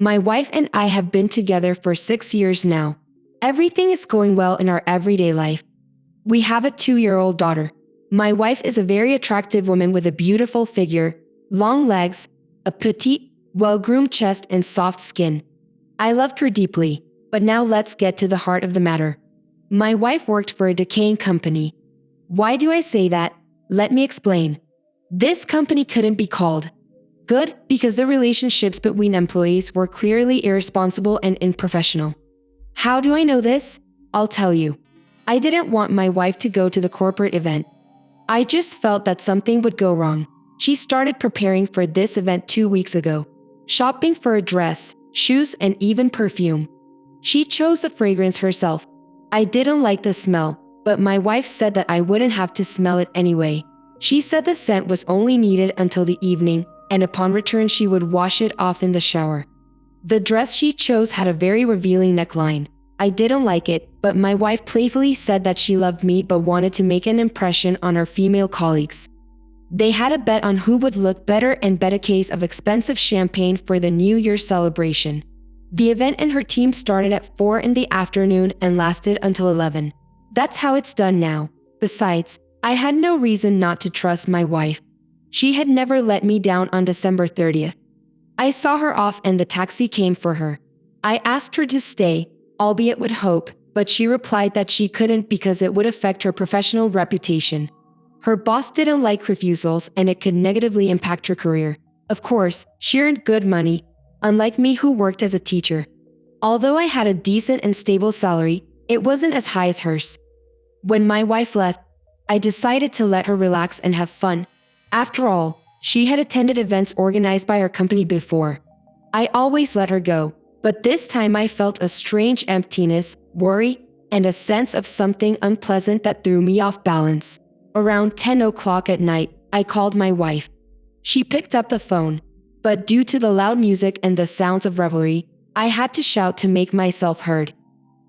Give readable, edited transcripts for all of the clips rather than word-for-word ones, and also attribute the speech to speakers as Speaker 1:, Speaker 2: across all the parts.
Speaker 1: My wife and I have been together for 6 years now. Everything is going well in our everyday life. We have a 2-year-old daughter. My wife is a very attractive woman with a beautiful figure, long legs, a petite, well-groomed chest, and soft skin. I loved her deeply, but now let's get to the heart of the matter. My wife worked for a decaying company. Why do I say that? Let me explain. This company couldn't be called good because the relationships between employees were clearly irresponsible and unprofessional. How do I know this? I'll tell you. I didn't want my wife to go to the corporate event. I just felt that something would go wrong. She started preparing for this event 2 weeks ago, shopping for a dress, shoes, and even perfume. She chose the fragrance herself. I didn't like the smell, but my wife said that I wouldn't have to smell it anyway. She said the scent was only needed until the evening, and upon return she would wash it off in the shower. The dress she chose had a very revealing neckline. I didn't like it, but my wife playfully said that she loved me but wanted to make an impression on her female colleagues. They had a bet on who would look better and bet a case of expensive champagne for the New Year's celebration. The event and her team started at 4 in the afternoon and lasted until 11. That's how it's done now. Besides, I had no reason not to trust my wife. She had never let me down on December 30th. I saw her off and the taxi came for her. I asked her to stay, albeit with hope, but she replied that she couldn't because it would affect her professional reputation. Her boss didn't like refusals and it could negatively impact her career. Of course, she earned good money, unlike me who worked as a teacher. Although I had a decent and stable salary, it wasn't as high as hers. When my wife left, I decided to let her relax and have fun. After all, she had attended events organized by our company before. I always let her go, but this time I felt a strange emptiness, worry, and a sense of something unpleasant that threw me off balance. Around 10 o'clock at night, I called my wife. She picked up the phone, but due to the loud music and the sounds of revelry, I had to shout to make myself heard.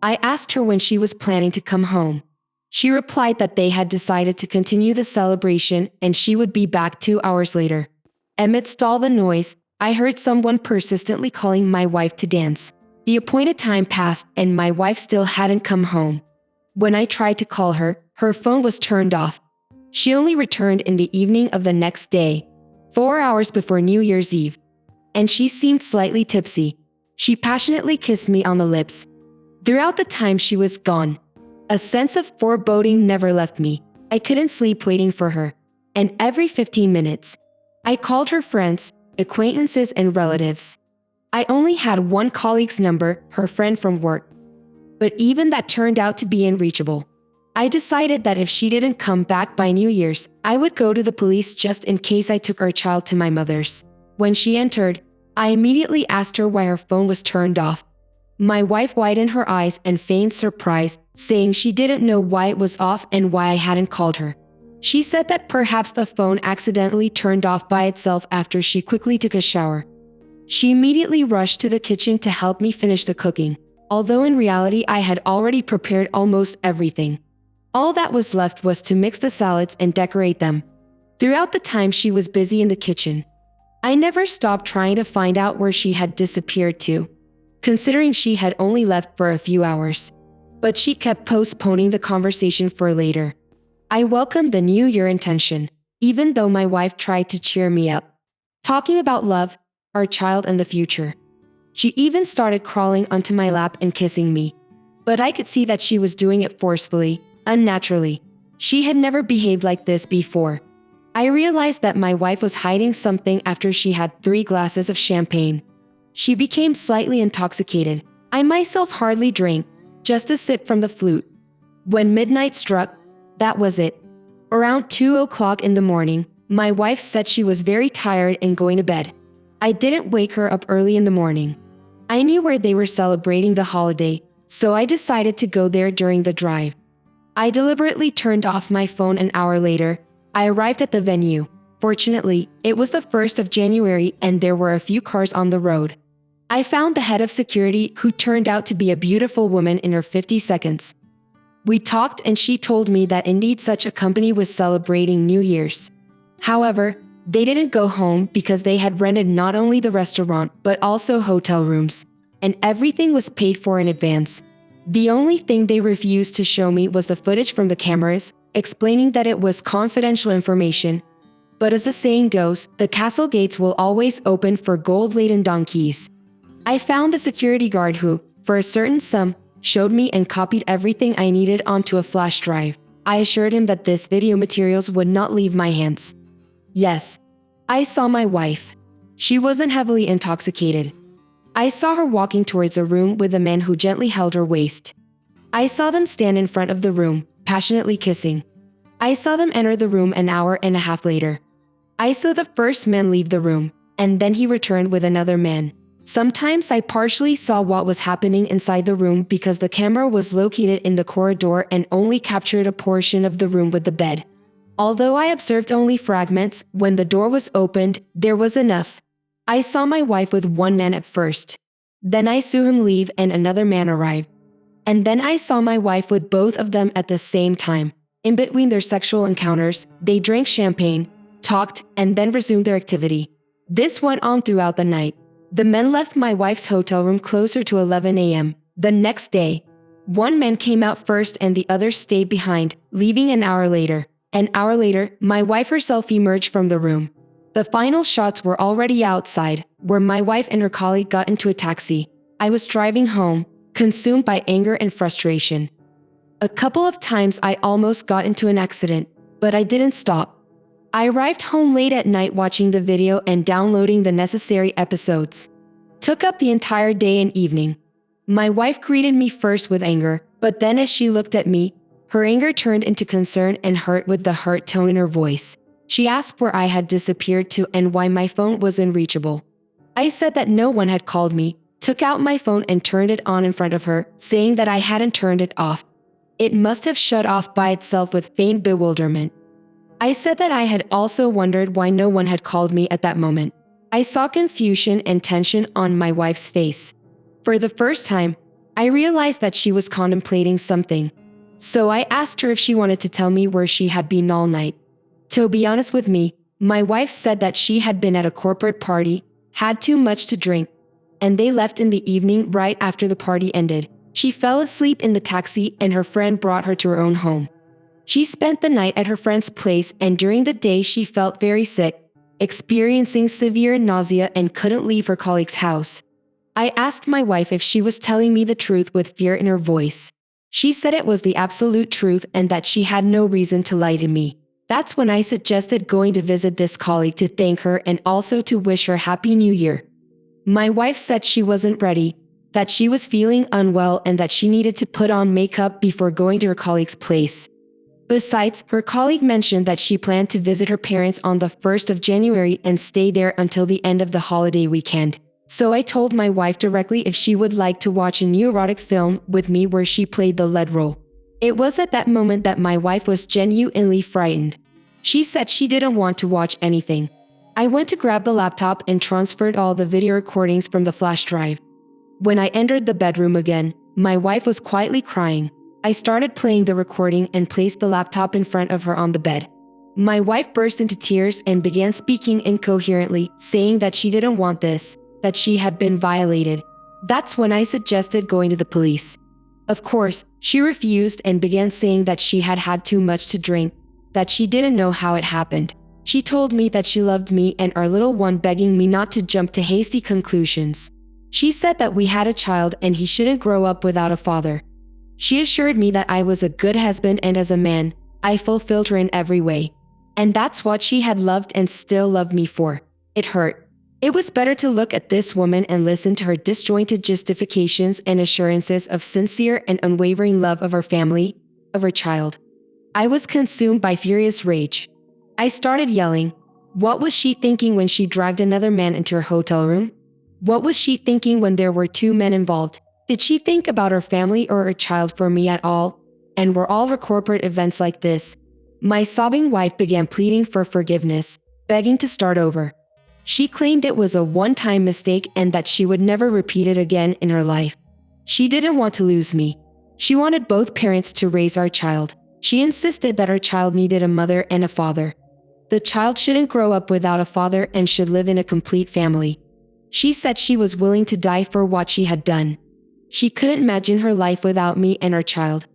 Speaker 1: I asked her when she was planning to come home. She replied that they had decided to continue the celebration and she would be back 2 hours later. Amidst all the noise, I heard someone persistently calling my wife to dance. The appointed time passed and my wife still hadn't come home. When I tried to call her, her phone was turned off. She only returned in the evening of the next day, 4 hours before New Year's Eve. And she seemed slightly tipsy. She passionately kissed me on the lips. Throughout the time she was gone, a sense of foreboding never left me. I couldn't sleep waiting for her. And every 15 minutes, I called her friends, acquaintances, and relatives. I only had one colleague's number, her friend from work. But even that turned out to be unreachable. I decided that if she didn't come back by New Year's, I would go to the police just in case I took our child to my mother's. When she entered, I immediately asked her why her phone was turned off. My wife widened her eyes and feigned surprise, saying she didn't know why it was off and why I hadn't called her. She said that perhaps the phone accidentally turned off by itself after she quickly took a shower. She immediately rushed to the kitchen to help me finish the cooking, although in reality I had already prepared almost everything. All that was left was to mix the salads and decorate them. Throughout the time she was busy in the kitchen, I never stopped trying to find out where she had disappeared to, considering she had only left for a few hours. But she kept postponing the conversation for later. I welcomed the New Year intention, even though my wife tried to cheer me up, talking about love, our child, and the future. She even started crawling onto my lap and kissing me. But I could see that she was doing it forcefully, unnaturally. She had never behaved like this before. I realized that my wife was hiding something after she had 3 glasses of champagne. She became slightly intoxicated. I myself hardly drank, just a sip from the flute. When midnight struck, that was it. Around 2 o'clock in the morning, my wife said she was very tired and going to bed. I didn't wake her up early in the morning. I knew where they were celebrating the holiday, so I decided to go there during the drive. I deliberately turned off my phone an hour later. I arrived at the venue. Fortunately, it was the 1st of January and there were a few cars on the road. I found the head of security, who turned out to be a beautiful woman in her 50s. We talked and she told me that indeed such a company was celebrating New Year's. However, They didn't go home because they had rented not only the restaurant but also hotel rooms. And everything was paid for in advance. The only thing they refused to show me was the footage from the cameras, explaining that it was confidential information. But as the saying goes, the castle gates will always open for gold-laden donkeys. I found the security guard who, for a certain sum, showed me and copied everything I needed onto a flash drive. I assured him that this video materials would not leave my hands. Yes, I saw my wife. She wasn't heavily intoxicated. I saw her walking towards a room with a man who gently held her waist. I saw them stand in front of the room, passionately kissing. I saw them enter the room an hour and a half later. I saw the first man leave the room, and then he returned with another man. Sometimes I partially saw what was happening inside the room because the camera was located in the corridor and only captured a portion of the room with the bed. Although I observed only fragments, when the door was opened, there was enough. I saw my wife with one man at first. Then I saw him leave and another man arrive. And then I saw my wife with both of them at the same time. In between their sexual encounters, they drank champagne, talked, and then resumed their activity. This went on throughout the night. The men left my wife's hotel room closer to 11 a.m. The next day, one man came out first and the other stayed behind, leaving an hour later. An hour later, my wife herself emerged from the room. The final shots were already outside, where my wife and her colleague got into a taxi. I was driving home, consumed by anger and frustration. A couple of times I almost got into an accident, but I didn't stop. I arrived home late at night watching the video and downloading the necessary episodes. Took up the entire day and evening. My wife greeted me first with anger, but then as she looked at me, her anger turned into concern and hurt with the hurt tone in her voice. She asked where I had disappeared to and why my phone was unreachable. I said that no one had called me, took out my phone and turned it on in front of her, saying that I hadn't turned it off. It must have shut off by itself with faint bewilderment. I said that I had also wondered why no one had called me at that moment. I saw confusion and tension on my wife's face. For the first time, I realized that she was contemplating something. So I asked her if she wanted to tell me where she had been all night. To be honest with me, my wife said that she had been at a corporate party, had too much to drink, and they left in the evening right after the party ended. She fell asleep in the taxi and her friend brought her to her own home. She spent the night at her friend's place and during the day she felt very sick, experiencing severe nausea and couldn't leave her colleague's house. I asked my wife if she was telling me the truth with fear in her voice. She said it was the absolute truth and that she had no reason to lie to me. That's when I suggested going to visit this colleague to thank her and also to wish her Happy New Year. My wife said she wasn't ready, that she was feeling unwell and that she needed to put on makeup before going to her colleague's place. Besides, her colleague mentioned that she planned to visit her parents on the 1st of January and stay there until the end of the holiday weekend. So I told my wife directly if she would like to watch a new erotic film with me where she played the lead role. It was at that moment that my wife was genuinely frightened. She said she didn't want to watch anything. I went to grab the laptop and transferred all the video recordings from the flash drive. When I entered the bedroom again, my wife was quietly crying. I started playing the recording and placed the laptop in front of her on the bed. My wife burst into tears and began speaking incoherently, saying that she didn't want this, that she had been violated. That's when I suggested going to the police. Of course, she refused and began saying that she had had too much to drink, that she didn't know how it happened. She told me that she loved me and our little one, begging me not to jump to hasty conclusions. She said that we had a child and he shouldn't grow up without a father. She assured me that I was a good husband and as a man, I fulfilled her in every way. And that's what she had loved and still loved me for. It hurt. It was better to look at this woman and listen to her disjointed justifications and assurances of sincere and unwavering love of her family, of her child. I was consumed by furious rage. I started yelling. What was she thinking when she dragged another man into her hotel room? What was she thinking when there were two men involved? Did she think about her family or her child for me at all? And were all her corporate events like this? My sobbing wife began pleading for forgiveness, begging to start over. She claimed it was a one-time mistake and that she would never repeat it again in her life. She didn't want to lose me. She wanted both parents to raise our child. She insisted that her child needed a mother and a father. The child shouldn't grow up without a father and should live in a complete family. She said she was willing to die for what she had done. She couldn't imagine her life without me and our child.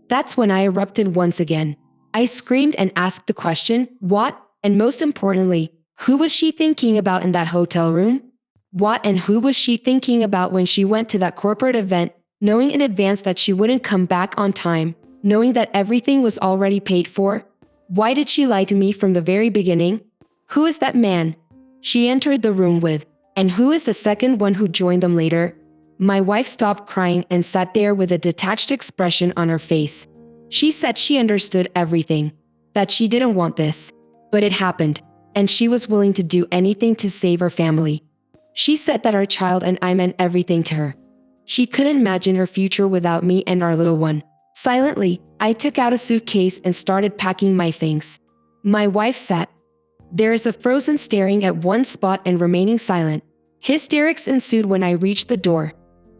Speaker 1: That's when I erupted once again. I screamed and asked the question, what, and most importantly, who was she thinking about in that hotel room? What and who was she thinking about when she went to that corporate event, knowing in advance that she wouldn't come back on time, knowing that everything was already paid for? Why did she lie to me from the very beginning? Who is that man she entered the room with? And who is the second one who joined them later? My wife stopped crying and sat there with a detached expression on her face. She said she understood everything, that she didn't want this. But it happened, and she was willing to do anything to save her family. She said that our child and I meant everything to her. She couldn't imagine her future without me and our little one. Silently, I took out a suitcase and started packing my things. My wife sat there as a frozen, staring at one spot and remaining silent. Hysterics ensued when I reached the door.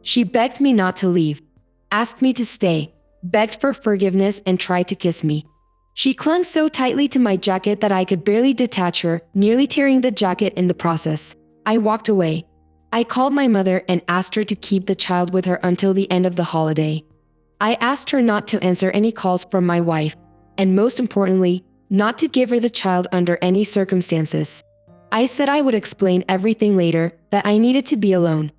Speaker 1: She begged me not to leave, asked me to stay, begged for forgiveness and tried to kiss me. She clung so tightly to my jacket that I could barely detach her, nearly tearing the jacket in the process. I walked away. I called my mother and asked her to keep the child with her until the end of the holiday. I asked her not to answer any calls from my wife, and most importantly, not to give her the child under any circumstances. I said I would explain everything later, that I needed to be alone.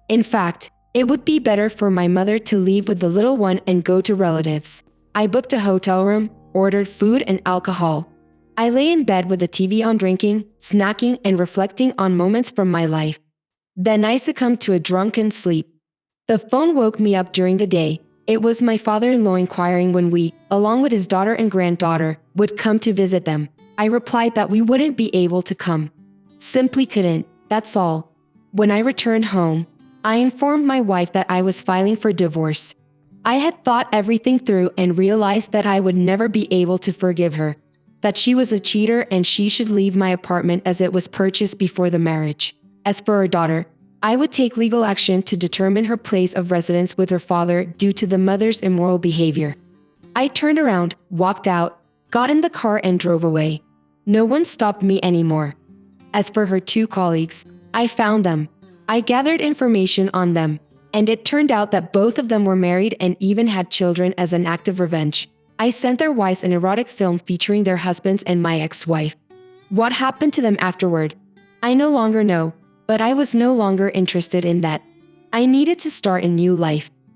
Speaker 1: In fact, it would be better for my mother to leave with the little one and go to relatives. I booked a hotel room, ordered food and alcohol. I lay in bed with the TV on, drinking, snacking, and reflecting on moments from my life. Then I succumbed to a drunken sleep. The phone woke me up during the day. It was my father-in-law inquiring when we, along with his daughter and granddaughter, would come to visit them. I replied that we wouldn't be able to come. Simply couldn't, that's all. When I returned home, I informed my wife that I was filing for divorce. I had thought everything through and realized that I would never be able to forgive her, that she was a cheater and she should leave my apartment as it was purchased before the marriage. As for her daughter, I would take legal action to determine her place of residence with her father due to the mother's immoral behavior. I turned around, walked out, got in the car and drove away. No one stopped me anymore. As for her two colleagues, I found them. I gathered information on them, and it turned out that both of them were married and even had children. As an act of revenge, I sent their wives an erotic film featuring their husbands and my ex-wife. What happened to them afterward? I no longer know, but I was no longer interested in that. I needed to start a new life.